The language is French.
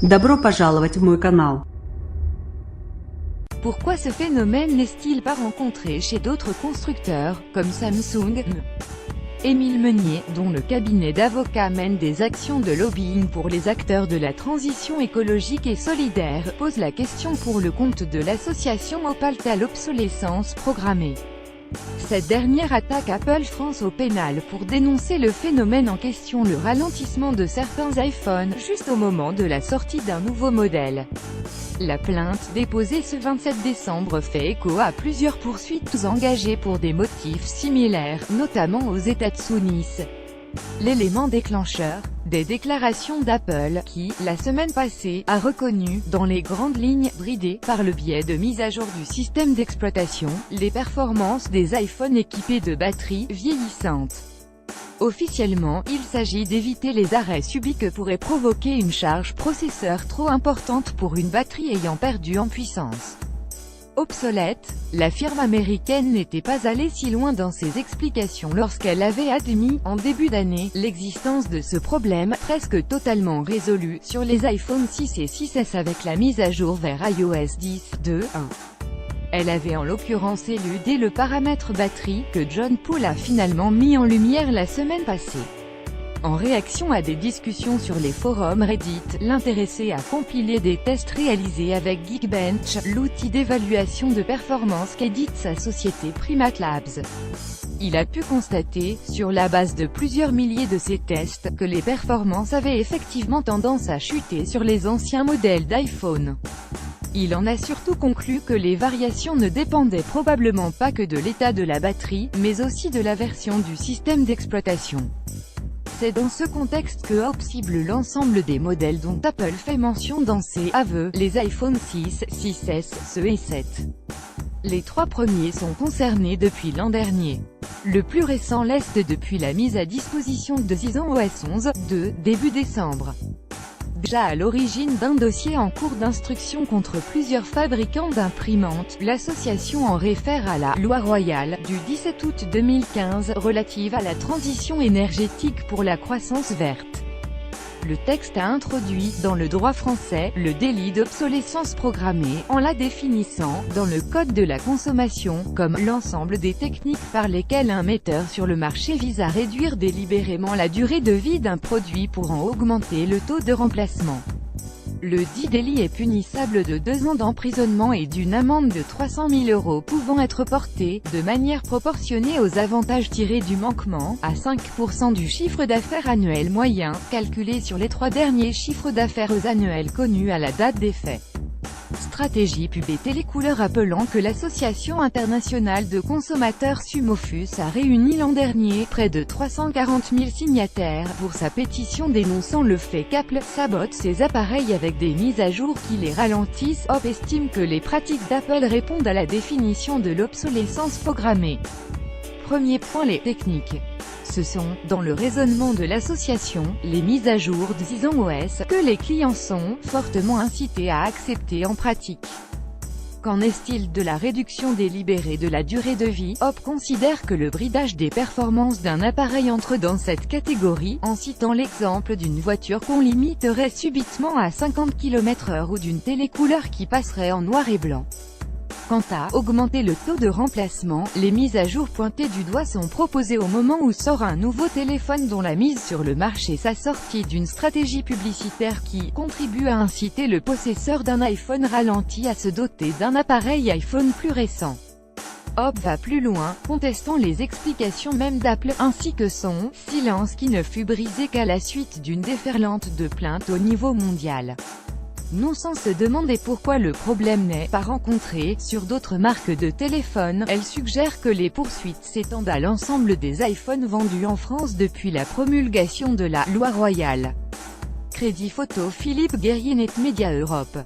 Добро пожаловать в мой канал. Pourquoi ce phénomène n'est-il pas rencontré chez d'autres constructeurs, comme Samsung? Émile Meunier, dont le cabinet d'avocats mène des actions de lobbying pour les acteurs de la transition écologique et solidaire, pose la question pour le compte de l'association Opalte à l'obsolescence programmée. Cette dernière attaque Apple France au pénal pour dénoncer le phénomène en question, le ralentissement de certains iPhones, juste au moment de la sortie d'un nouveau modèle. La plainte, déposée ce 27 décembre, fait écho à plusieurs poursuites engagées pour des motifs similaires, notamment aux États-Unis. L'élément déclencheur, des déclarations d'Apple, qui, la semaine passée, a reconnu, dans les grandes lignes, bridées, par le biais de mise à jour du système d'exploitation, les performances des iPhones équipés de batteries vieillissantes. Officiellement, il s'agit d'éviter les arrêts subis que pourrait provoquer une charge processeur trop importante pour une batterie ayant perdu en puissance. Obsolète, la firme américaine n'était pas allée si loin dans ses explications lorsqu'elle avait admis, en début d'année, l'existence de ce problème, presque totalement résolu, sur les iPhone 6 et 6S avec la mise à jour vers iOS 10.2.1. Elle avait en l'occurrence éludé le paramètre batterie, que John Paul a finalement mis en lumière la semaine passée. En réaction à des discussions sur les forums Reddit, l'intéressé a compilé des tests réalisés avec Geekbench, l'outil d'évaluation de performance qu'édite sa société Primat Labs. Il a pu constater, sur la base de plusieurs milliers de ces tests, que les performances avaient effectivement tendance à chuter sur les anciens modèles d'iPhone. Il en a surtout conclu que les variations ne dépendaient probablement pas que de l'état de la batterie, mais aussi de la version du système d'exploitation. C'est dans ce contexte que Hop cible l'ensemble des modèles dont Apple fait mention dans ses aveux, les iPhone 6, 6S, SE et 7. Les trois premiers sont concernés depuis l'an dernier. Le plus récent l'est depuis la mise à disposition de 6 ans OS 11.2, début décembre. Déjà à l'origine d'un dossier en cours d'instruction contre plusieurs fabricants d'imprimantes, l'association en réfère à la « Loi royale » du 17 août 2015, relative à la transition énergétique pour la croissance verte. Le texte a introduit, dans le droit français, le délit d'obsolescence programmée, en la définissant, dans le Code de la consommation, comme l'ensemble des techniques par lesquelles un metteur sur le marché vise à réduire délibérément la durée de vie d'un produit pour en augmenter le taux de remplacement. Le dit délit est punissable de 2 ans d'emprisonnement et d'une amende de 300 000 € pouvant être portée, de manière proportionnée aux avantages tirés du manquement, à 5% du chiffre d'affaires annuel moyen, calculé sur les 3 derniers chiffres d'affaires annuels connus à la date des faits. Stratégie pub et télécouleur appelant que l'Association internationale de consommateurs Sumofus a réuni l'an dernier près de 340 000 signataires pour sa pétition dénonçant le fait qu'Apple sabote ses appareils avec des mises à jour qui les ralentissent. Hop estime que les pratiques d'Apple répondent à la définition de l'obsolescence programmée. Premier point, les techniques. Ce sont, dans le raisonnement de l'association, les mises à jour de 6 ans OS, que les clients sont, fortement incités à accepter en pratique. Qu'en est-il de la réduction délibérée de la durée de vie? Hop considère que le bridage des performances d'un appareil entre dans cette catégorie, en citant l'exemple d'une voiture qu'on limiterait subitement à 50 km/h ou d'une télécouleur qui passerait en noir et blanc. Quant à augmenter le taux de remplacement, les mises à jour pointées du doigt sont proposées au moment où sort un nouveau téléphone dont la mise sur le marché s'assortit d'une stratégie publicitaire qui contribue à inciter le possesseur d'un iPhone ralenti à se doter d'un appareil iPhone plus récent. Hop va plus loin, contestant les explications même d'Apple, ainsi que son « silence qui ne fut brisé qu'à la suite d'une déferlante de plaintes au niveau mondial ». Non sans se demander pourquoi le problème n'est pas rencontré sur d'autres marques de téléphones, elle suggère que les poursuites s'étendent à l'ensemble des iPhones vendus en France depuis la promulgation de la « Loi royale ». Crédit photo Philippe Guerrier, Net Média Europe.